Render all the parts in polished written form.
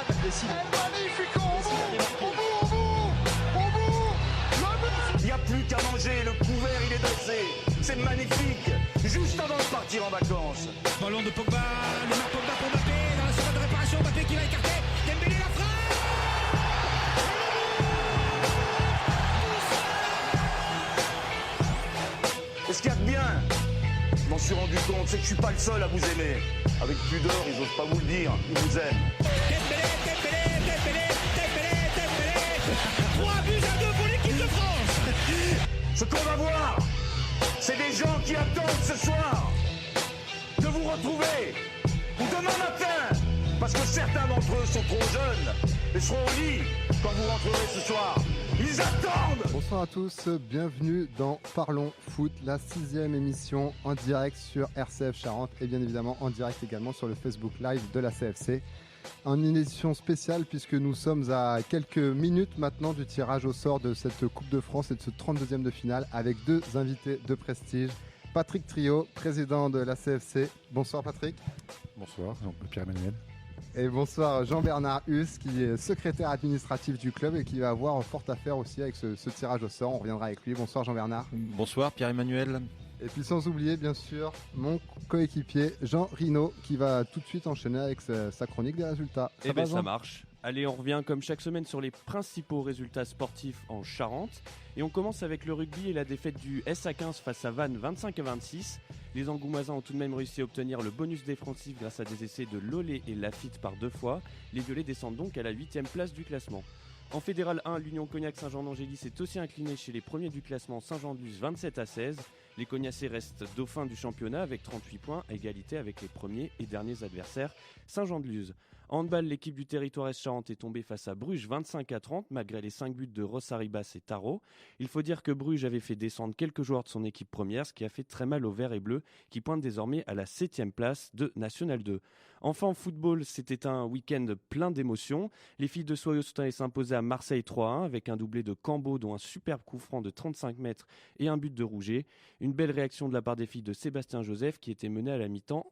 Magnifique au bout. Il n'y a plus qu'à manger, le couvert il est dressé. C'est magnifique, juste avant de partir en vacances. Ballon de Pogba, le marque Pogba pour Mbappé, dans la surface de réparation, Mbappé qui va écarter, Dembélé la frappe. Et ce qu'il y a de bien, je m'en suis rendu compte, c'est que je suis pas le seul à vous aimer. Avec pudeur, ils osent pas vous le dire, ils vous aiment. Dembélé. 3-2 pour l'équipe de France. Ce qu'on va voir, c'est des gens qui attendent ce soir de vous retrouver, ou demain matin, parce que certains d'entre eux sont trop jeunes et seront au lit quand vous rentrerez ce soir. Ils attendent. Bonsoir à tous, bienvenue dans Parlons Foot, la 6e émission en direct sur RCF Charente et bien évidemment en direct également sur le Facebook Live de la CFC. Une édition spéciale puisque nous sommes à quelques minutes maintenant du tirage au sort de cette Coupe de France et de ce 32e de finale avec deux invités de prestige. Patrick Trio, président de la CFC. Bonsoir Patrick. Bonsoir, Pierre-Emmanuel. Et bonsoir Jean-Bernard Hus qui est secrétaire administratif du club et qui va avoir fort à faire aussi avec ce tirage au sort. On reviendra avec lui. Bonsoir Jean-Bernard. Bonsoir Pierre-Emmanuel. Et puis sans oublier bien sûr mon coéquipier Jean Rino qui va tout de suite enchaîner avec sa chronique des résultats. Ça marche. Allez, on revient comme chaque semaine sur les principaux résultats sportifs en Charente. Et on commence avec le rugby et la défaite du SA15 face à Vannes 25-26. Les Angoumoisins ont tout de même réussi à obtenir le bonus défensif grâce à des essais de Lolé et Lafitte par 2 fois. Les Violets descendent donc à la 8e place du classement. En Fédéral 1, l'Union Cognac Saint-Jean-d'Angély s'est aussi incliné chez les premiers du classement Saint-Jean-de-Luz 27-16. Les Cognacés restent dauphins du championnat avec 38 points à égalité avec les premiers et derniers adversaires Saint-Jean-de-Luz. En handball, l'équipe du Territoire Est-Charente est tombée face à Bruges 25-30 malgré les 5 buts de Rossaribas et Tarot. Il faut dire que Bruges avait fait descendre quelques joueurs de son équipe première, ce qui a fait très mal aux Verts et Bleus qui pointent désormais à la 7e place de National 2. Enfin en football, c'était un week-end plein d'émotions. Les filles de Soyaux sont allées s'imposer à Marseille 3-1 avec un doublé de Cambo dont un superbe coup franc de 35 mètres et un but de Rouget. Une belle réaction de la part des filles de Sébastien Joseph qui était mené à la mi-temps.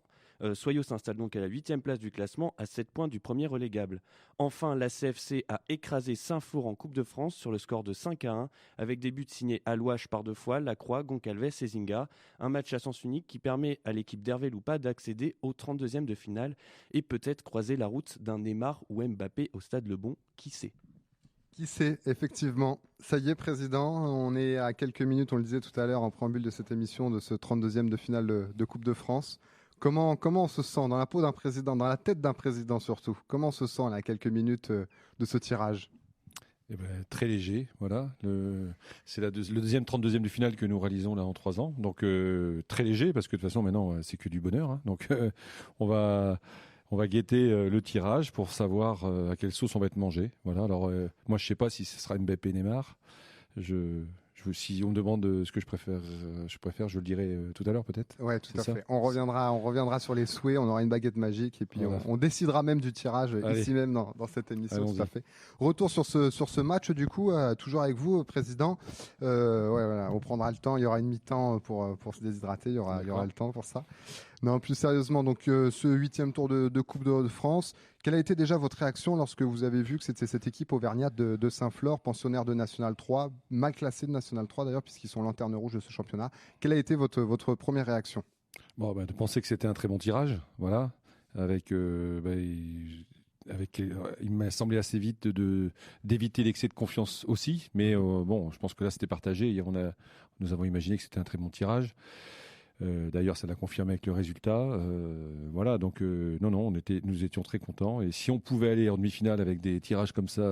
Soyaux s'installe donc à la 8e place du classement à 7 points du premier relégable. Enfin, la CFC a écrasé Saint-Flour en Coupe de France sur le score de 5-1 avec des buts signés Alouache par 2 fois, Lacroix, Goncalves et Zinga. Un match à sens unique qui permet à l'équipe d'Hervé Loupa d'accéder au 32e de finale et peut-être croiser la route d'un Neymar ou Mbappé au Stade Lebon, qui sait. Qui sait, effectivement. Ça y est, président, on est à quelques minutes, on le disait tout à l'heure en préambule de cette émission, de ce 32e de finale de Coupe de France. Comment on se sent dans la peau d'un président, dans la tête d'un président surtout? Comment on se sent là, à quelques minutes de ce tirage? Très léger, voilà. C'est le deuxième 32e de finale que nous réalisons là en 3 ans. Donc très léger parce que de toute façon maintenant c'est que du bonheur. Hein. Donc on va guetter le tirage pour savoir à quelle sauce on va être mangé. Voilà. Alors moi je sais pas si ce sera Mbappé, Neymar. Si on me demande ce que je préfère, je le dirai tout à l'heure peut-être. Ouais, tout à fait. On reviendra sur les souhaits, on aura une baguette magique et puis voilà. on décidera même du tirage ici même dans cette émission. Allons-y. Tout à fait. Retour sur ce match du coup, toujours avec vous, président. Voilà, on prendra le temps. Il y aura une mi-temps pour se déshydrater. Il y aura le temps pour ça. Non, plus sérieusement, donc ce 8e tour de Coupe de France, quelle a été déjà votre réaction lorsque vous avez vu que c'était cette équipe auvergnate de Saint-Flour, pensionnaire de National 3, mal classée de National 3 d'ailleurs, puisqu'ils sont lanterne rouge de ce championnat. Quelle a été votre première réaction? De penser que c'était un très bon tirage, voilà, il m'a semblé assez vite d'éviter l'excès de confiance aussi, mais je pense que là c'était partagé. Hier, nous avons imaginé que c'était un très bon tirage. D'ailleurs, ça l'a confirmé avec le résultat. Voilà, donc nous étions très contents. Et si on pouvait aller en demi-finale avec des tirages comme ça,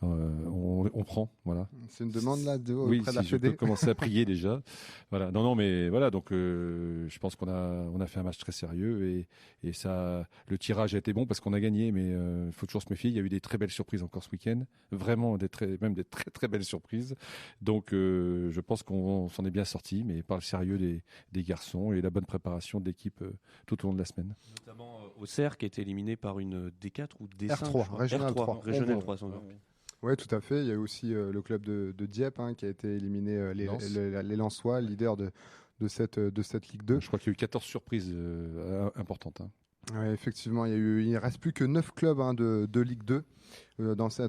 on prend. Voilà. C'est une demande là oui, auprès de la je Fédé. peux commencer à prier déjà. Voilà. Non, mais voilà. Donc, je pense qu'on a fait un match très sérieux et ça, le tirage a été bon parce qu'on a gagné. Mais il faut toujours se méfier. Il y a eu des très belles surprises encore ce week-end. Vraiment même des très très belles surprises. Donc, je pense qu'on s'en est bien sorti, mais par le sérieux des garçons et la bonne préparation de l'équipe tout au long de la semaine. Notamment Auxerre qui a été éliminé par une D4 ou D5 R3, Régional 3. Régional 3 sans doute. Oui, tout à fait. Il y a aussi le club de Dieppe qui a été éliminé, les Lensois, leader de cette Ligue 2. Je crois qu'il y a eu 14 surprises importantes. Ouais, effectivement, il ne reste plus que 9 clubs de Ligue 2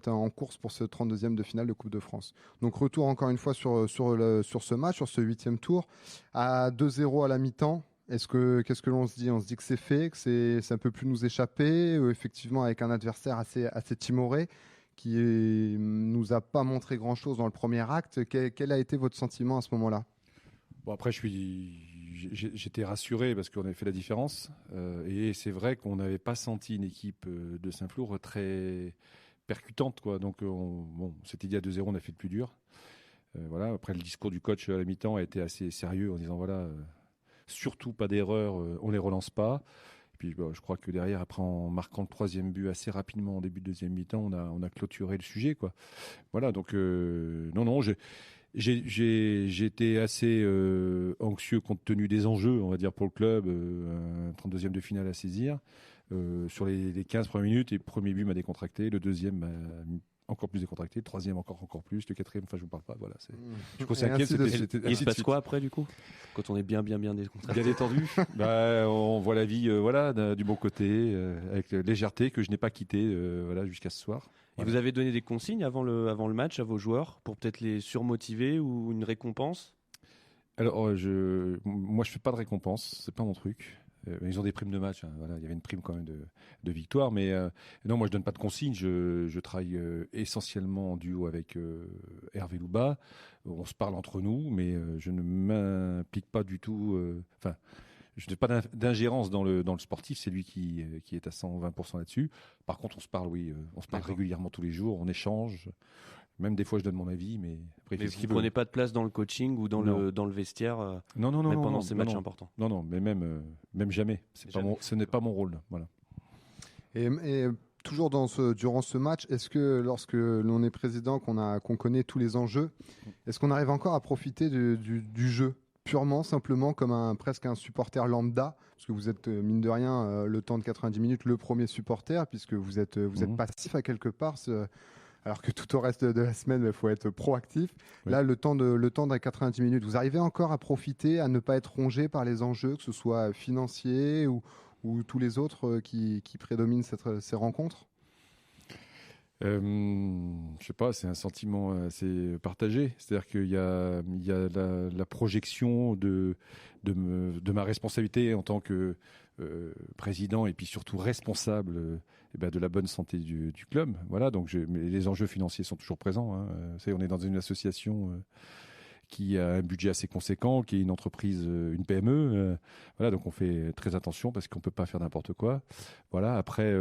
en course pour ce 32e de finale de Coupe de France. Donc retour encore une fois sur ce match, sur ce 8e tour, à 2-0 à la mi-temps. Qu'est-ce que l'on se dit ? On se dit que c'est fait, que ça ne peut plus nous échapper, effectivement avec un adversaire assez timoré qui nous a pas montré grand-chose dans le premier acte. Quel a été votre sentiment à ce moment-là ? Bon, après, j'étais rassuré parce qu'on avait fait la différence. Et c'est vrai qu'on n'avait pas senti une équipe de Saint-Flour très percutante, quoi. Donc, on s'était dit à 2-0, on a fait le plus dur. Voilà. Après, le discours du coach à la mi-temps a été assez sérieux en disant voilà, surtout pas d'erreur, on les relance pas. Et puis, je crois que derrière, après, en marquant le 3e but assez rapidement en début de deuxième mi-temps, on a clôturé le sujet, quoi. Voilà. Donc, non, j'ai été assez anxieux compte tenu des enjeux, on va dire, pour le club, un 32e de finale à saisir. Sur les 15 premières minutes, le premier but m'a décontracté, le deuxième m'a encore plus décontracté, le troisième encore plus, le quatrième, je vous parle pas. Voilà, je crois que c'est inquiet. Il se passe quoi après, du coup, quand on est bien décontracté, bien détendu? On voit la vie du bon côté, avec légèreté que je n'ai pas quitté jusqu'à ce soir. Et vous avez donné des consignes avant le match à vos joueurs pour peut-être les surmotiver ou une récompense ? Alors, moi, je fais pas de récompense, c'est pas mon truc. Ils ont des primes de match, hein, voilà, il y avait une prime quand même de victoire, mais non, moi je donne pas de consignes. Je travaille essentiellement en duo avec Hervé Louba. On se parle entre nous, mais je ne m'implique pas du tout. Je n'ai pas d'ingérence dans le sportif, c'est lui qui est à 120% là-dessus. Par contre, on se parle, on se parle régulièrement tous les jours, on échange. Même des fois, je donne mon avis, mais après, vous ne prenez pas de place dans le coaching ou dans le vestiaire pendant ces matchs importants. Non, mais même jamais. Ce n'est pas mon rôle. Voilà. Et toujours durant ce match, est-ce que lorsque l'on est président, qu'on connaît tous les enjeux, est-ce qu'on arrive encore à profiter du jeu purement, simplement, comme presque un supporter lambda, parce que vous êtes, mine de rien, le temps de 90 minutes, le premier supporter, puisque vous êtes passif à quelque part, alors que tout au reste de la semaine, il faut être proactif. Oui. Là, le temps de 90 minutes, vous arrivez encore à profiter, à ne pas être rongé par les enjeux, que ce soit financiers ou tous les autres qui prédominent ces rencontres ? Je sais pas, c'est un sentiment assez partagé. C'est-à-dire qu'il y a la projection de ma responsabilité en tant que président et puis surtout responsable de la bonne santé du club. Voilà, donc mais les enjeux financiers sont toujours présents. Hein. On est dans une association qui a un budget assez conséquent, qui est une entreprise, une PME. Voilà, donc on fait très attention parce qu'on peut pas faire n'importe quoi. Voilà, après.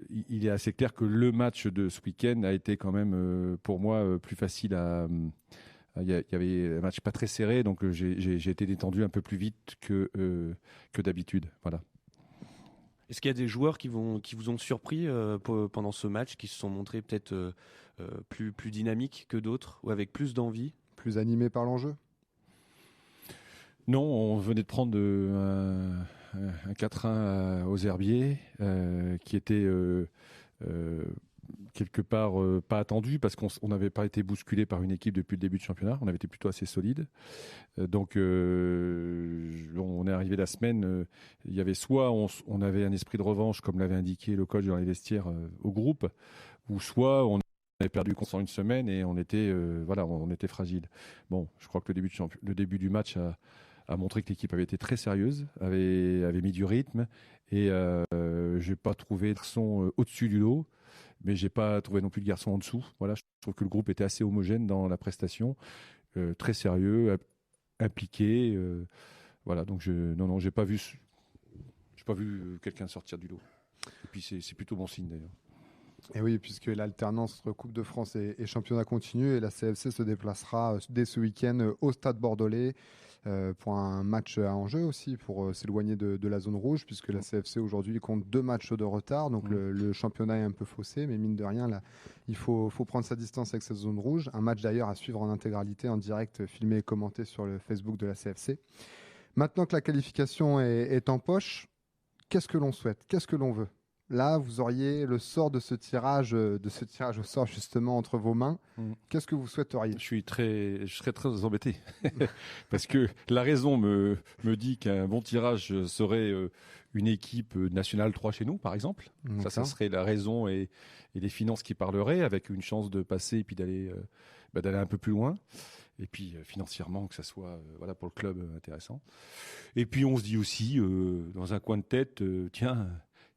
Il est assez clair que le match de ce week-end a été quand même pour moi plus facile il y avait un match pas très serré, donc j'ai été détendu un peu plus vite que d'habitude. Voilà. Est-ce qu'il y a des joueurs qui vous ont surpris pendant ce match, qui se sont montrés peut-être plus dynamiques que d'autres ou avec plus d'envie ? Plus animés par l'enjeu ? Non, on venait de prendre un 4-1 aux Herbiers qui était quelque part pas attendu parce qu'on n'avait pas été bousculé par une équipe depuis le début du championnat. On avait été plutôt assez solide. Donc on est arrivé la semaine, il y avait soit on avait un esprit de revanche comme l'avait indiqué le coach dans les vestiaires au groupe, ou soit on avait perdu contre une semaine et on était fragile. Bon, je crois que le début du match a montré que l'équipe avait été très sérieuse, avait mis du rythme et j'ai pas trouvé de garçon au-dessus du lot, mais j'ai pas trouvé non plus de garçon en dessous. Voilà, je trouve que le groupe était assez homogène dans la prestation, très sérieux, impliqué. Voilà, donc j'ai pas vu quelqu'un sortir du lot. Et puis c'est plutôt bon signe d'ailleurs. Et oui, puisque l'alternance entre Coupe de France et championnat continue, et la CFC se déplacera dès ce week-end au Stade Bordelais pour un match à enjeu aussi, pour s'éloigner de la zone rouge, puisque la CFC aujourd'hui compte 2 matchs de retard, donc le championnat est un peu faussé, mais mine de rien, là, il faut prendre sa distance avec cette zone rouge. Un match d'ailleurs à suivre en intégralité, en direct, filmé et commenté sur le Facebook de la CFC. Maintenant que la qualification est en poche, qu'est-ce que l'on souhaite ? Qu'est-ce que l'on veut ? Là, vous auriez le sort de ce tirage au sort justement entre vos mains. Qu'est-ce que vous souhaiteriez ? Je serais très embêté parce que la raison me dit qu'un bon tirage serait une équipe nationale 3 chez nous, par exemple. Ça serait la raison et les finances qui parleraient, avec une chance de passer et puis d'aller un peu plus loin. Et puis financièrement, que ça soit pour le club intéressant. Et puis on se dit aussi, dans un coin de tête, tiens,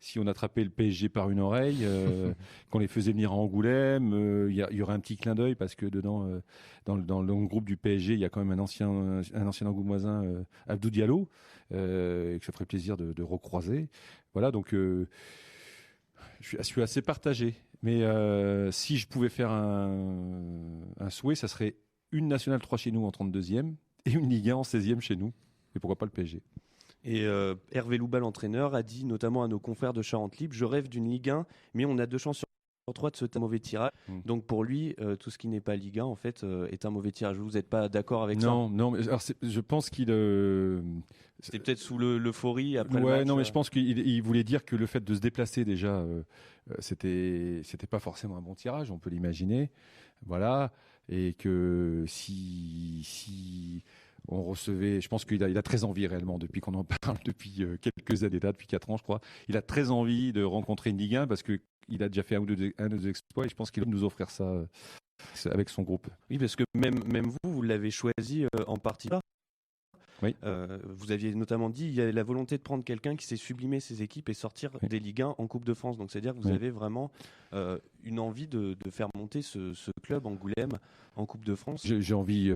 si on attrapait le PSG par une oreille, qu'on les faisait venir à Angoulême, il y aurait un petit clin d'œil parce que dedans, dans le groupe du PSG, il y a quand même un ancien angoumoisin, Abdou Diallo, et que ça ferait plaisir de recroiser. Voilà, donc je suis assez partagé. Mais si je pouvais faire un souhait, ça serait une Nationale 3 chez nous en 32e et une Ligue 1 en 16e chez nous. Et pourquoi pas le PSG. Et Hervé Louba, l'entraîneur, a dit notamment à nos confrères de Charente Libre, je rêve d'une Ligue 1, mais on a 2 chances sur 3 de se taper un mauvais tirage. Donc pour lui, tout ce qui n'est pas Ligue 1, en fait, est un mauvais tirage. Vous n'êtes pas d'accord avec ça? Non, mais alors je pense qu'il... C'était peut-être sous l'euphorie après le match. Non, mais je pense qu'il voulait dire que le fait de se déplacer déjà, c'était pas forcément un bon tirage, on peut l'imaginer. Voilà. Et que si on recevait, je pense qu'il a très envie réellement, depuis qu'on en parle, depuis quelques années, depuis 4 ans je crois, il a très envie de rencontrer une Ligue 1 parce qu'il a déjà fait un ou deux exploits et je pense qu'il va nous offrir ça avec son groupe. Oui, parce que même vous l'avez choisi en partie là. Oui. Vous aviez notamment dit il y a la volonté de prendre quelqu'un qui sait sublimer ses équipes et sortir des Ligue 1 en Coupe de France. Donc c'est-à-dire que vous avez vraiment une envie de faire monter ce club Angoulême en Coupe de France. J'ai envie,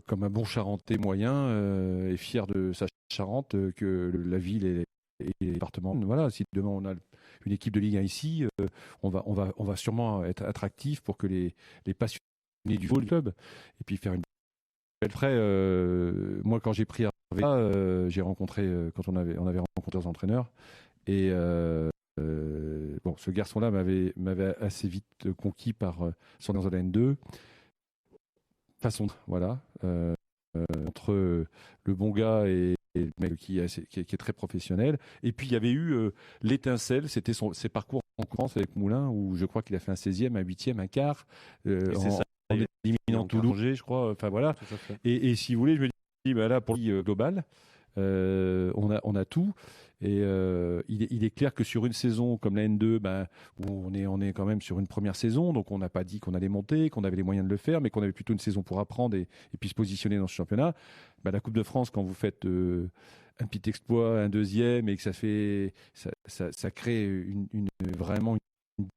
comme un bon Charentais moyen et fier de sa Charente, que la ville et les départements. Voilà, si demain on a une équipe de Ligue 1 ici, on va sûrement être attractif pour que les passionnés du club et puis faire une moi, quand j'ai pris Hervé, j'ai rencontré, quand on avait rencontré les entraîneurs, et ce garçon-là m'avait assez vite conquis par son dans la N2. Voilà, entre le bon gars et le mec qui est très professionnel. Et puis il y avait eu l'étincelle, c'était ses parcours en concurrence avec Moulin, où je crois qu'il a fait un 16e, un 8e, un quart. En éliminant Toulouse, je crois. Enfin voilà. Et si vous voulez, je me dis, là pour lui global, on a tout. Et il est clair que sur une saison comme la N2, où on est quand même sur une première saison, donc on n'a pas dit qu'on allait monter, qu'on avait les moyens de le faire, mais qu'on avait plutôt une saison pour apprendre et puis se positionner dans ce championnat. La Coupe de France, quand vous faites un petit exploit, un deuxième, et que ça crée vraiment une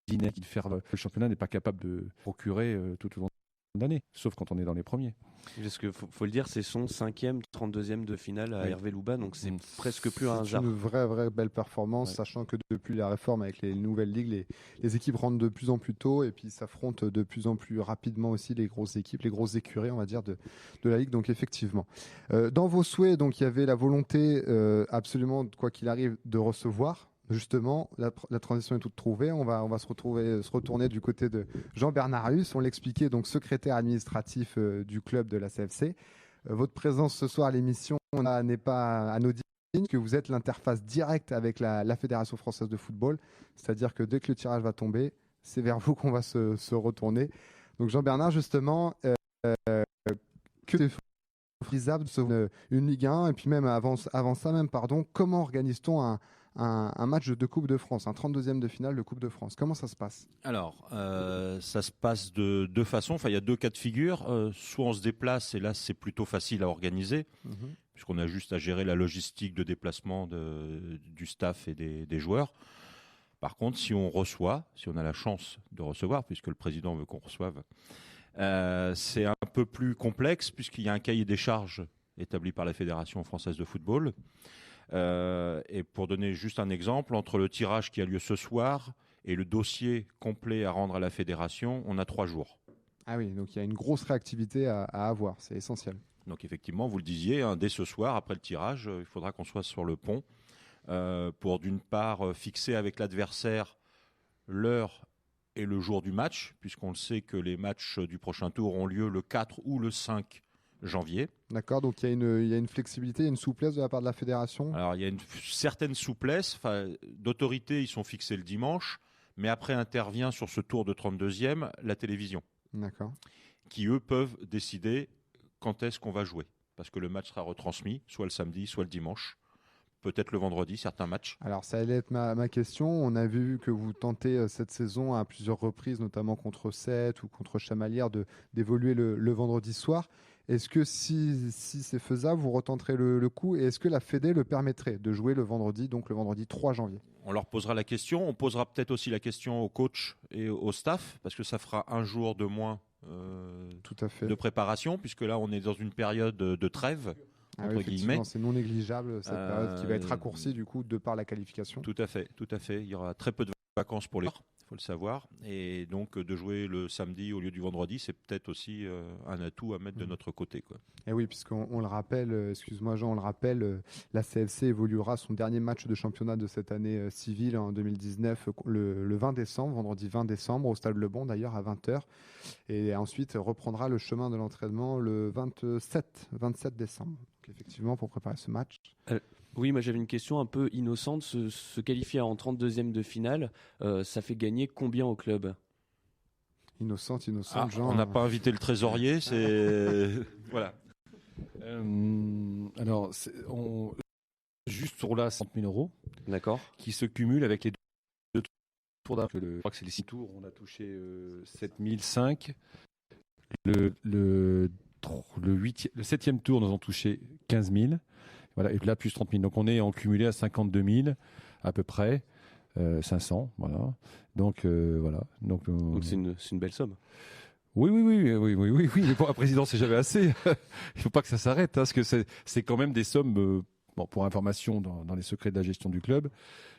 dynamique qui fait le championnat n'est pas capable de procurer tout au long de l'année, sauf quand on est dans les premiers. Parce que faut le dire, c'est son 5e, 32e de finale à Hervé Louba, donc c'est presque plus un hasard. C'est une vraie belle performance, sachant que depuis la réforme avec les nouvelles ligues, les équipes rentrent de plus en plus tôt et puis s'affrontent de plus en plus rapidement aussi les grosses équipes, les grosses écuries, on va dire, de la ligue. Donc effectivement, dans vos souhaits, donc il y avait la volonté absolument, quoi qu'il arrive, de recevoir. Justement, la transition est toute trouvée. On va se retourner du côté de Jean-Bernard Hus. On l'expliquait, donc secrétaire administratif du club de la CFC. Votre présence ce soir à l'émission n'est pas anodine, que vous êtes l'interface directe avec la Fédération française de football. C'est-à-dire que dès que le tirage va tomber, c'est vers vous qu'on va se retourner. Donc Jean-Bernard, justement, que c'est faisable une Ligue 1 et puis même avant ça, comment organise-t-on un match de Coupe de France, un 32e de finale de Coupe de France? Comment ça se passe? Alors, ça se passe de deux façons. Enfin, il y a deux cas de figure. Soit on se déplace, et là, c'est plutôt facile à organiser, puisqu'on a juste à gérer la logistique de déplacement du staff et des joueurs. Par contre, si on a la chance de recevoir, puisque le président veut qu'on reçoive, c'est un peu plus complexe, puisqu'il y a un cahier des charges établi par la Fédération française de football. Et pour donner juste un exemple, entre le tirage qui a lieu ce soir et le dossier complet à rendre à la fédération, on a 3 jours. Ah oui, donc il y a une grosse réactivité à avoir, c'est essentiel. Donc effectivement, vous le disiez, dès ce soir, après le tirage, il faudra qu'on soit sur le pont pour d'une part fixer avec l'adversaire l'heure et le jour du match, puisqu'on le sait que les matchs du prochain tour ont lieu le 4 ou le 5 janvier. D'accord, donc il y a une flexibilité, une souplesse de la part de la fédération? Alors il y a une certaine souplesse, d'autorité, ils sont fixés le dimanche, mais après intervient sur ce tour de 32e la télévision. D'accord. Qui eux peuvent décider quand est-ce qu'on va jouer, parce que le match sera retransmis, soit le samedi, soit le dimanche, peut-être le vendredi, certains matchs. Alors ça allait être ma question. On a vu que vous tentez cette saison à plusieurs reprises, notamment contre Sète ou contre Chamalières, d'évoluer le vendredi soir. Est-ce que si c'est faisable, vous retenterez le coup, et est-ce que la Fédé le permettrait de jouer le vendredi, donc le vendredi 3 janvier? On leur posera la question. On posera peut-être aussi la question au coach et au staff, parce que ça fera un jour de moins Tout à fait. de préparation, puisque là, on est dans une période de trêve, entre Oui, guillemets. effectivement, c'est non négligeable cette période qui va être raccourcie du coup de par la qualification. Tout à fait. Il y aura très peu de vacances pour les joueurs, il faut le savoir. Et donc, de jouer le samedi au lieu du vendredi, c'est peut-être aussi un atout à mettre de notre côté, quoi. Et oui, puisqu'on le rappelle, excuse-moi Jean, on le rappelle, la CFC évoluera son dernier match de championnat de cette année civile en 2019 le 20 décembre, vendredi 20 décembre, au Stade Le Bon d'ailleurs à 20h. Et ensuite reprendra le chemin de l'entraînement le 27 décembre. Donc effectivement, pour préparer ce match. Oui, moi j'avais une question un peu innocente. Se qualifier en 32e de finale, ça fait gagner combien au club? Innocente, Jean. On n'a pas invité le trésorier, c'est... Voilà. Alors, juste sur là, 100 000 euros. D'accord. Qui se cumulent avec les deux tours d'après. Je crois que c'est les 6 tours. On a touché 7 500. Le 7e tour, nous avons touché 15 000. Voilà, et là, plus 30 000. Donc, on est en cumulé à 52 000 à peu près. 500, voilà. Donc, voilà. Donc c'est une belle somme. Oui. Mais pour un président, c'est jamais assez. Il ne faut pas que ça s'arrête, hein, parce que c'est quand même des sommes, pour information dans les secrets de la gestion du club,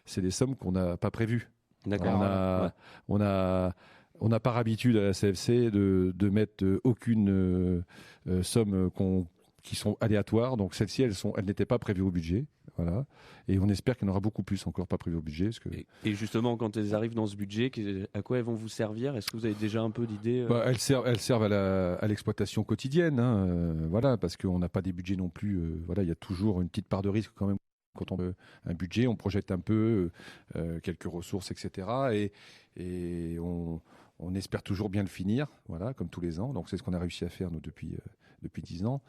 c'est des sommes qu'on n'a pas prévues. D'accord. On n'a pas habitude à la CFC de mettre aucune somme qui sont aléatoires. Donc celles-ci, elles n'étaient pas prévues au budget. Voilà. Et on espère qu'il y en aura beaucoup plus encore pas prévu au budget. Parce que... et justement, quand elles arrivent dans ce budget, à quoi elles vont vous servir? Est-ce que vous avez déjà un peu d'idée? Elles servent à l'exploitation quotidienne. Voilà, parce qu'on n'a pas des budgets non plus. Voilà, il y a toujours une petite part de risque quand même. Quand on veut un budget, on projette un peu quelques ressources, etc. Et on espère toujours bien le finir, voilà, comme tous les ans. Donc c'est ce qu'on a réussi à faire nous depuis 10 ans.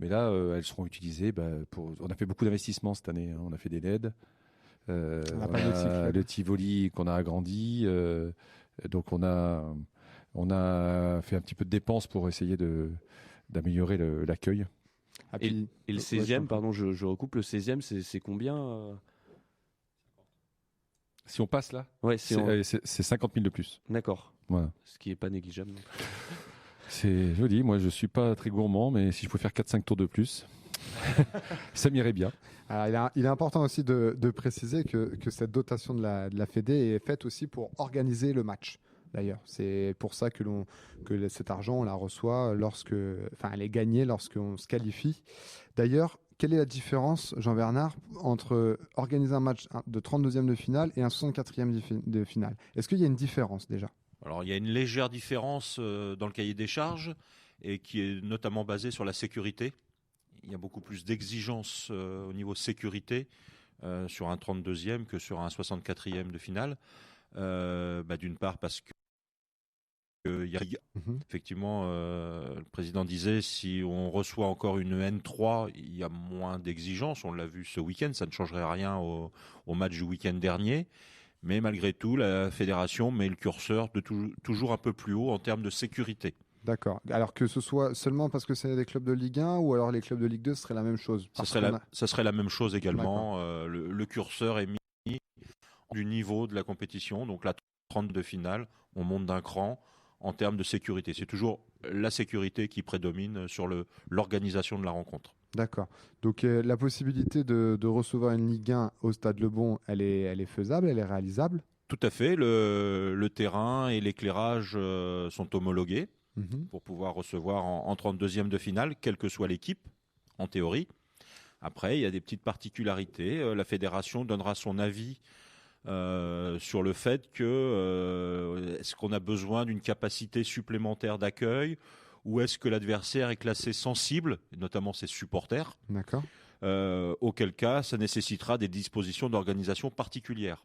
Mais là, elles seront utilisées. On a fait beaucoup d'investissements cette année. On a fait des LED. On a le Tivoli qu'on a agrandi. Donc on a fait un petit peu de dépenses pour essayer d'améliorer l'accueil. Et le 16e, pardon, je recoupe, le 16e, c'est combien Si on passe là, ouais, c'est 50 000 de plus. D'accord. Voilà. Ce qui n'est pas négligeable. C'est joli. Moi, je ne suis pas très gourmand, mais si je pouvais faire 4-5 tours de plus, ça m'irait bien. Alors, il est important aussi de préciser que cette dotation de la Fédé est faite aussi pour organiser le match. D'ailleurs, c'est pour ça que cet argent, on la reçoit elle est gagnée lorsqu'on se qualifie. D'ailleurs, quelle est la différence, Jean-Bernard, entre organiser un match de 32e de finale et un 64e de finale? Est-ce qu'il y a une différence déjà? Alors, il y a une légère différence dans le cahier des charges, et qui est notamment basée sur la sécurité. Il y a beaucoup plus d'exigences au niveau sécurité sur un 32e que sur un 64e de finale. D'une part parce que effectivement, le président disait, si on reçoit encore une N3, il y a moins d'exigences. On l'a vu ce week-end, ça ne changerait rien au match du week-end dernier. Mais malgré tout, la fédération met le curseur toujours un peu plus haut en termes de sécurité. D'accord. Alors que ce soit seulement parce que c'est des clubs de Ligue 1 ou alors les clubs de Ligue 2, ce serait la même chose? Ça serait la même chose également. Le curseur est mis du niveau de la compétition. Donc la 32 finale, on monte d'un cran en termes de sécurité. C'est toujours la sécurité qui prédomine sur l'organisation de la rencontre. D'accord. Donc la possibilité de recevoir une Ligue 1 au Stade Le Bon, elle est faisable, elle est réalisable? Tout à fait. Le terrain et l'éclairage sont homologués pour pouvoir recevoir en 32e de finale, quelle que soit l'équipe, en théorie. Après, il y a des petites particularités. La fédération donnera son avis sur le fait que est-ce qu'on a besoin d'une capacité supplémentaire d'accueil, ou est-ce que l'adversaire est classé sensible, notamment ses supporters. D'accord. Auquel cas, ça nécessitera des dispositions d'organisation particulières.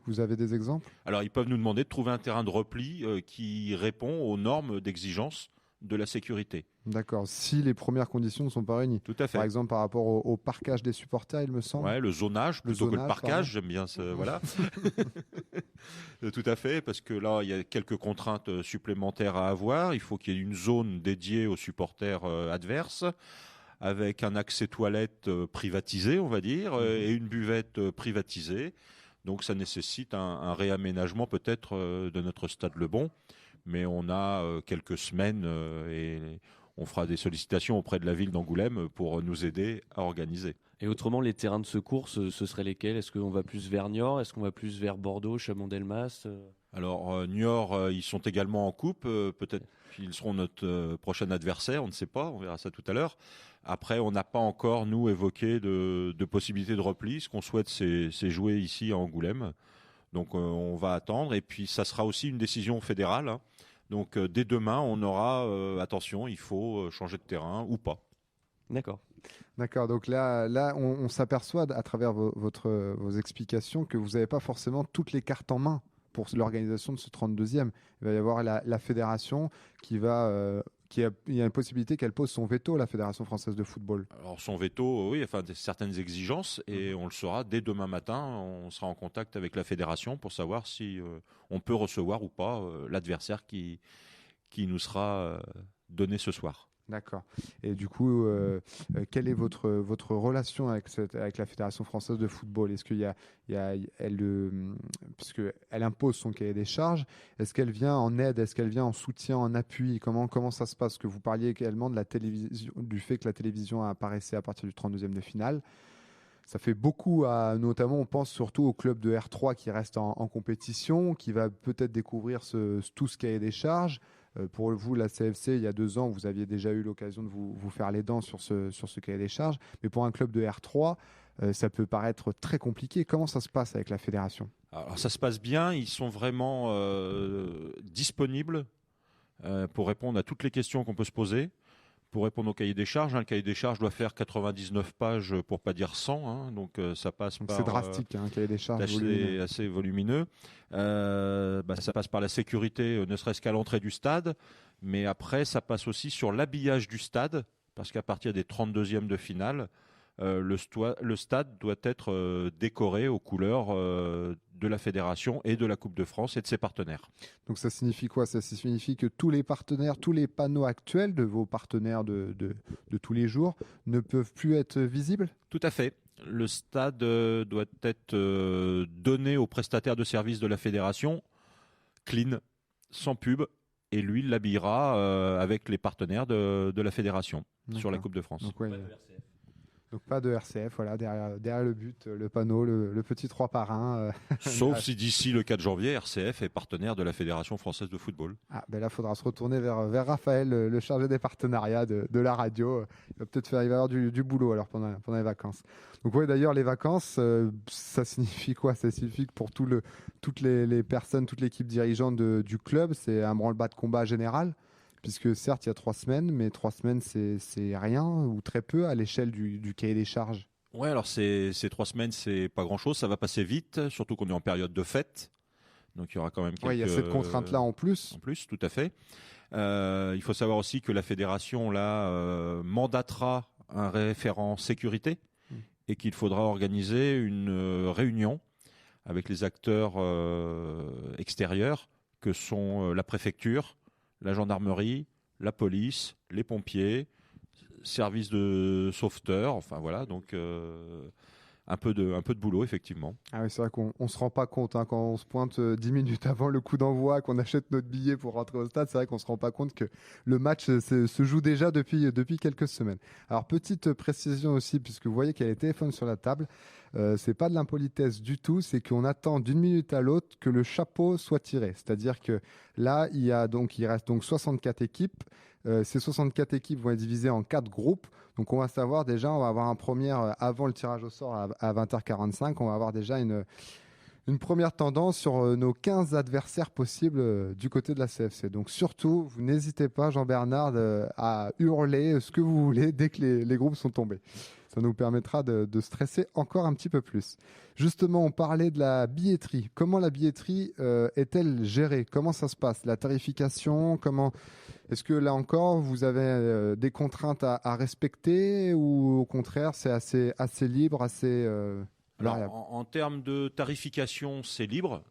Vous avez des exemples? Alors, ils peuvent nous demander de trouver un terrain de repli qui répond aux normes d'exigence de la sécurité. D'accord, si les premières conditions ne sont pas réunies. Tout à fait. Par exemple, par rapport au parquage des supporters, il me semble. Ouais, le zonage plutôt que le parquage, pardon. j'aime bien ça. Voilà. Tout à fait, parce que là, il y a quelques contraintes supplémentaires à avoir. Il faut qu'il y ait une zone dédiée aux supporters adverses, avec un accès toilette privatisé, on va dire, et une buvette privatisée. Donc ça nécessite un réaménagement peut-être de notre stade Le Bon. Mais on a quelques semaines et on fera des sollicitations auprès de la ville d'Angoulême pour nous aider à organiser. Et autrement, les terrains de secours, ce seraient lesquels? Est-ce qu'on va plus vers Niort? Est-ce qu'on va plus vers Bordeaux, Chaumont-Delmas? Alors Niort, ils sont également en coupe. Peut-être qu'ils seront notre prochain adversaire, on ne sait pas, on verra ça tout à l'heure. Après, on n'a pas encore, nous, évoqué de possibilité de repli. Ce qu'on souhaite, c'est jouer ici à Angoulême. Donc on va attendre. Et puis ça sera aussi une décision fédérale. Hein. Donc dès demain, on aura, attention, il faut changer de terrain ou pas. D'accord. D'accord, donc là on s'aperçoit à travers vos explications que vous n'avez pas forcément toutes les cartes en main pour l'organisation de ce 32e. Il va y avoir la fédération il y a une possibilité qu'elle pose son veto, la Fédération française de football. Alors son veto, oui, enfin certaines exigences, et on le saura dès demain matin. On sera en contact avec la fédération pour savoir si on peut recevoir ou pas l'adversaire qui nous sera donné ce soir. D'accord. Et du coup, quelle est votre relation avec la Fédération française de football? Est-ce puisqu'elle impose son cahier des charges, est-ce qu'elle vient en aide? Est-ce qu'elle vient en soutien, en appui? Comment ça se passe? Que vous parliez également de la télévision, du fait que la télévision apparaissait à partir du 32e de finale. Ça fait beaucoup, notamment on pense surtout au club de R3 qui reste en compétition, qui va peut-être découvrir tout ce cahier des charges. Pour vous, la CFC, il y a 2 ans, vous aviez déjà eu l'occasion de vous faire les dents sur ce cahier des charges. Mais pour un club de R3, ça peut paraître très compliqué. Comment ça se passe avec la fédération? Alors ça se passe bien, ils sont vraiment disponibles pour répondre à toutes les questions qu'on peut se poser, pour répondre au cahier des charges. Le cahier des charges doit faire 99 pages pour pas dire 100, hein, donc ça passe par... C'est drastique, un cahier des charges assez volumineux. Ça passe par la sécurité, ne serait-ce qu'à l'entrée du stade, mais après ça passe aussi sur l'habillage du stade, parce qu'à partir des 32e de finale, le stade doit être décoré aux couleurs de la fédération et de la Coupe de France et de ses partenaires. Donc ça signifie quoi? Ça signifie que tous les partenaires, tous les panneaux actuels de vos partenaires de tous les jours ne peuvent plus être visibles? Tout à fait. Le stade doit être donné au prestataire de services de la fédération, clean, sans pub, et lui l'habillera avec les partenaires de la fédération sur la Coupe de France. Donc pas de RCF, voilà, derrière le but, le panneau, le petit 3 par 1. Sauf si d'ici le 4 janvier, RCF est partenaire de la Fédération française de football. Ah, ben là, il faudra se retourner vers Raphaël, le chargé des partenariats de la radio. Il va avoir du boulot alors pendant les vacances. Donc oui, d'ailleurs, les vacances, ça signifie quoi? Ça signifie que pour toutes les personnes, toute l'équipe dirigeante du club, c'est un branle-bas de combat général. Puisque certes, il y a 3 semaines, mais 3 semaines, c'est rien ou très peu à l'échelle du cahier des charges. Ouais, alors ces 3 semaines, c'est pas grand-chose. Ça va passer vite, surtout qu'on est en période de fête. Donc il y aura quand même quelques... Oui, il y a cette contrainte-là en plus. En plus, tout à fait. Il faut savoir aussi que la fédération mandatera un référent sécurité et qu'il faudra organiser une réunion avec les acteurs extérieurs que sont la préfecture, la gendarmerie, la police, les pompiers, service de sauveteurs, enfin voilà, donc un peu de boulot effectivement. Ah oui, c'est vrai qu'on se rend pas compte hein, quand on se pointe 10 minutes avant le coup d'envoi, qu'on achète notre billet pour rentrer au stade, c'est vrai qu'on se rend pas compte que le match se joue déjà depuis quelques semaines. Alors petite précision aussi, puisque vous voyez qu'il y a les téléphones sur la table, c'est pas de l'impolitesse du tout, c'est qu'on attend d'une minute à l'autre que le chapeau soit tiré. C'est-à-dire que là, il reste donc 64 équipes. Ces 64 équipes vont être divisées en 4 groupes. Donc on va savoir déjà, on va avoir un premier avant le tirage au sort à 20h45, on va avoir déjà une première tendance sur nos 15 adversaires possibles du côté de la CFC. Donc surtout, vous n'hésitez pas, Jean-Bernard, à hurler ce que vous voulez dès que les groupes sont tombés. Ça nous permettra de stresser encore un petit peu plus. Justement, on parlait de la billetterie. Comment la billetterie est-elle gérée? Comment ça se passe? La tarification, est-ce que là encore, vous avez des contraintes à respecter ou au contraire, c'est assez libre, assez variable? Alors, en termes de tarification, c'est libre.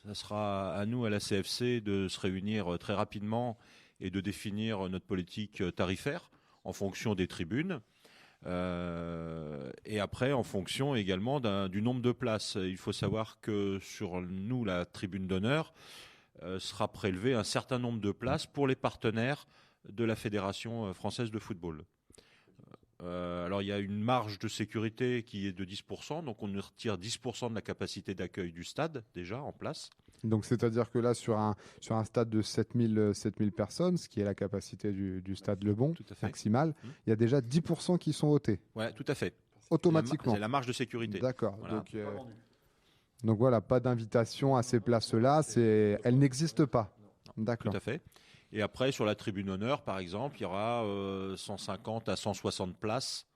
Ça sera à nous, à la CFC, de se réunir très rapidement et de définir notre politique tarifaire en fonction des tribunes. Et après, en fonction également du nombre de places. Il faut savoir que sur nous, la tribune d'honneur, sera prélevé un certain nombre de places pour les partenaires de la Fédération française de football. Alors, il y a une marge de sécurité qui est de 10%, donc on retire 10% de la capacité d'accueil du stade, déjà en place. Donc, c'est-à-dire que là, sur un stade de 7000 personnes, ce qui est la capacité du stade Le Bon, maximale, il y a déjà 10% qui sont votés. Oui, tout à fait. Automatiquement. C'est la marge de sécurité. D'accord. Voilà. Donc voilà, pas d'invitation à ces places-là, elles n'existent pas. D'accord. Tout à fait. Et après, sur la tribune honneur, par exemple, il y aura 150 à 160 places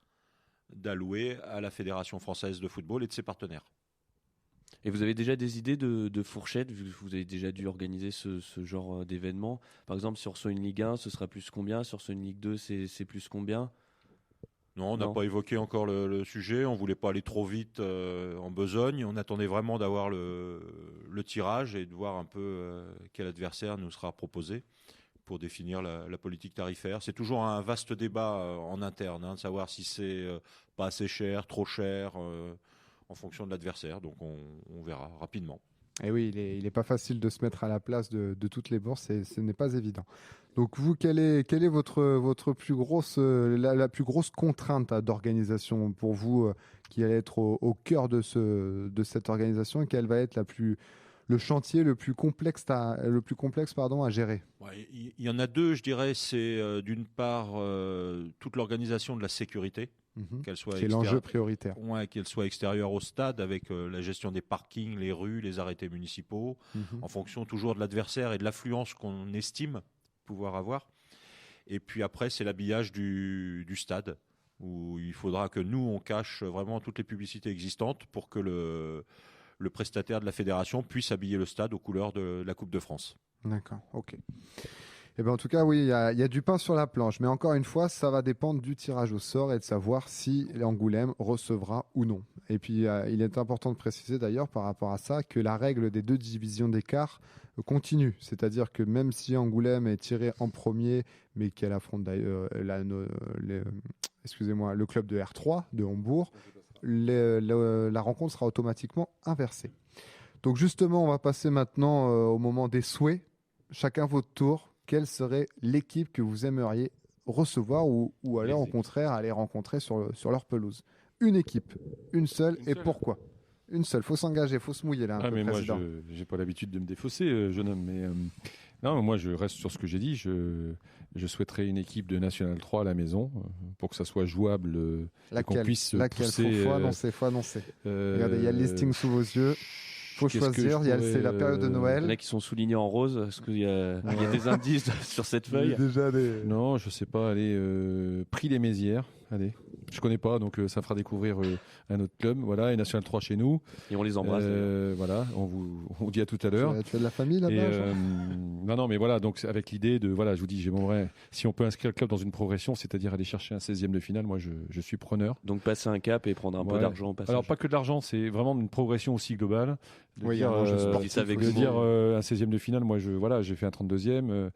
d'allouer à la Fédération française de football et de ses partenaires. Et vous avez déjà des idées de fourchettes, vu que vous avez déjà dû organiser ce genre d'événement? Par exemple, si on reçoit une Ligue 1, ce sera plus combien? Si on reçoit une Ligue 2, c'est plus combien? Non, on n'a pas évoqué encore le sujet. On ne voulait pas aller trop vite en besogne. On attendait vraiment d'avoir le tirage et de voir un peu quel adversaire nous sera proposé pour définir la politique tarifaire. C'est toujours un vaste débat en interne, de savoir si c'est pas assez cher, trop cher, en fonction de l'adversaire. Donc on verra rapidement. Et oui, il est pas facile de se mettre à la place de toutes les bourses, et ce n'est pas évident. Donc vous, quelle est votre plus grosse la plus grosse contrainte d'organisation pour vous, qui allait être au cœur de cette organisation, et quelle va être le chantier le plus complexe à gérer? Il y en a deux, je dirais. C'est d'une part toute l'organisation de la sécurité. Qu'elle soit c'est l'enjeu prioritaire. Ouais, qu'elle soit extérieure au stade, avec la gestion des parkings, les rues, les arrêtés municipaux, en fonction toujours de l'adversaire et de l'affluence qu'on estime pouvoir avoir. Et puis après, c'est l'habillage du stade, où il faudra que nous, on cache vraiment toutes les publicités existantes pour que le prestataire de la fédération puisse habiller le stade aux couleurs de la Coupe de France. D'accord, ok. Eh ben, en tout cas, oui, il y a du pain sur la planche. Mais encore une fois, ça va dépendre du tirage au sort et de savoir si Angoulême recevra ou non. Et puis, il est important de préciser d'ailleurs par rapport à ça que la règle des 2 divisions d'écart continue. C'est-à-dire que même si Angoulême est tiré en premier, mais qu'elle affronte d'ailleurs le club de R3 de Hambourg, la rencontre sera automatiquement inversée. Donc justement, on va passer maintenant au moment des souhaits. Chacun votre tour. Quelle serait l'équipe que vous aimeriez recevoir ou alors au contraire aller rencontrer sur leur pelouse? Une équipe, une seule, et pourquoi? Une seule, faut s'engager, faut se mouiller là. Mais moi, je n'ai pas l'habitude de me défausser, jeune homme. Mais non, moi, je reste sur ce que j'ai dit. Je souhaiterais une équipe de National 3 à la maison pour que ça soit jouable. Qu'on puisse pousser. Faut annoncer. Regardez, il y a le listing sous vos yeux. Faut choisir, c'est la période de Noël. Il y en a qui sont soulignés en rose. Est-ce qu'il y a des indices sur cette feuille? Non, je sais pas. Allez, Prix les Mézières. Allez, je connais pas, donc ça fera découvrir un autre club. Voilà, et National 3 chez nous. Et on les embrasse. Voilà, on vous dit à tout à l'heure. Tu as de la famille là-bas? Non, mais voilà, donc avec l'idée de, voilà, je vous dis, j'aimerais, si on peut inscrire le club dans une progression, c'est-à-dire aller chercher un 16e de finale, moi je suis preneur. Donc passer un cap et prendre un peu d'argent au passage. Alors pas que de l'argent, c'est vraiment une progression aussi globale. Oui, dire, un un 16e de finale, moi j'ai fait un 32e.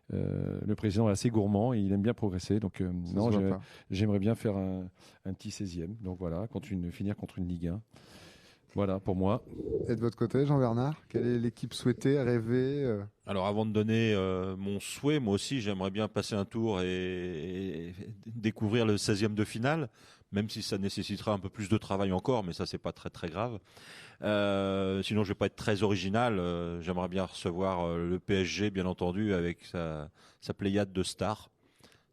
Le président est assez gourmand et il aime bien progresser, donc j'aimerais bien faire un petit 16e, donc voilà, finir contre une Ligue 1. Voilà pour moi. Et de votre côté, Jean-Bernard, quelle est l'équipe souhaitée, rêvée? Alors avant de donner mon souhait, moi aussi j'aimerais bien passer un tour et découvrir le 16e de finale, même si ça nécessitera un peu plus de travail encore, mais ça c'est pas très très grave. Sinon je vais pas être très original, j'aimerais bien recevoir le PSG bien entendu avec sa pléiade de stars.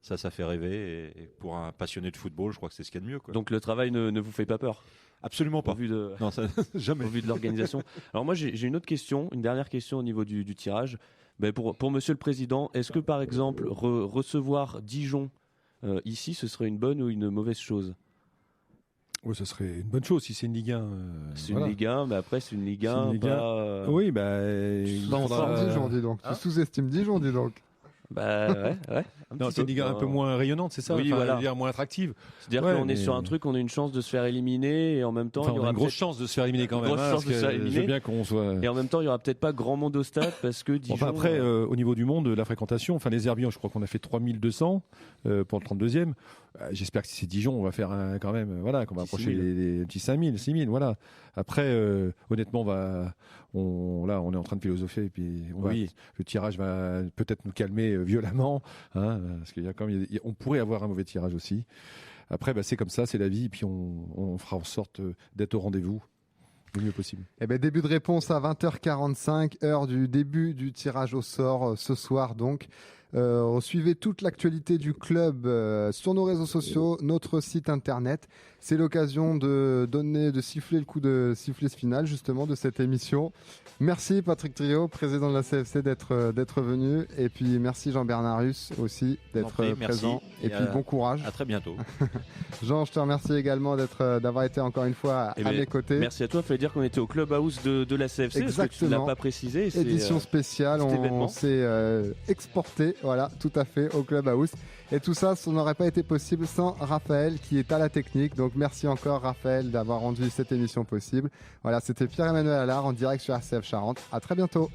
Ça fait rêver, et pour un passionné de football je crois que c'est ce qu'il y a de mieux, quoi. Donc le travail ne vous fait pas peur? Absolument pas. Non, ça, jamais. Au vu de l'organisation. Alors moi j'ai une autre question, une dernière question au niveau du tirage. Pour Monsieur le Président, est-ce que par exemple recevoir Dijon ici, ce serait une bonne ou une mauvaise chose? Oui, ce serait une bonne chose si c'est une Ligue 1. C'est une Ligue 1, mais après c'est une Ligue 1. Oui, On sort Dijon, dis donc. Tu sous-estimes Dijon, dis donc. Ouais. Non, c'est une Ligue 1 un peu moins rayonnante, c'est ça? Oui, voilà. Une Ligue 1 moins attractive. C'est-à-dire qu'on est sur un truc, on a une chance de se faire éliminer et en même temps, il y on aura a une grosse chance de se faire éliminer quand même. Je veux bien qu'on soit. Et en même temps, il y aura peut-être pas grand monde au stade parce que Dijon. Après, au niveau du monde, la fréquentation, les Herbians, je crois qu'on a fait 3200 pour le 32e. J'espère que si c'est Dijon, on va faire quand même, qu'on va approcher les petits 5000, 6000, voilà. Après, honnêtement, on est en train de philosopher et puis le tirage va peut-être nous calmer violemment, parce qu'il y a quand même, on pourrait avoir un mauvais tirage aussi. Après, c'est comme ça, c'est la vie, et puis on fera en sorte d'être au rendez-vous le mieux possible. Début de réponse à 20h45, heure du début du tirage au sort ce soir donc. Suivez toute l'actualité du club sur nos réseaux sociaux, notre site internet. C'est l'occasion de siffler le coup de sifflet final justement de cette émission. Merci Patrick Triot, président de la CFC, d'être venu, et puis merci Jean-Bernard Russe aussi d'être présent. Et puis bon courage. À très bientôt. Jean, je te remercie également d'avoir été encore une fois à mes côtés. Merci à toi. Il fallait dire qu'on était au Clubhouse de la CFC. Exactement. Parce que tu ne l'as pas précisé. Édition spéciale. On s'est exporté, voilà, tout à fait, au Clubhouse. Et tout ça, ça n'aurait pas été possible sans Raphaël qui est à la technique. Donc merci encore Raphaël d'avoir rendu cette émission possible. Voilà, c'était Pierre-Emmanuel Allard en direct sur RCF Charente. À très bientôt.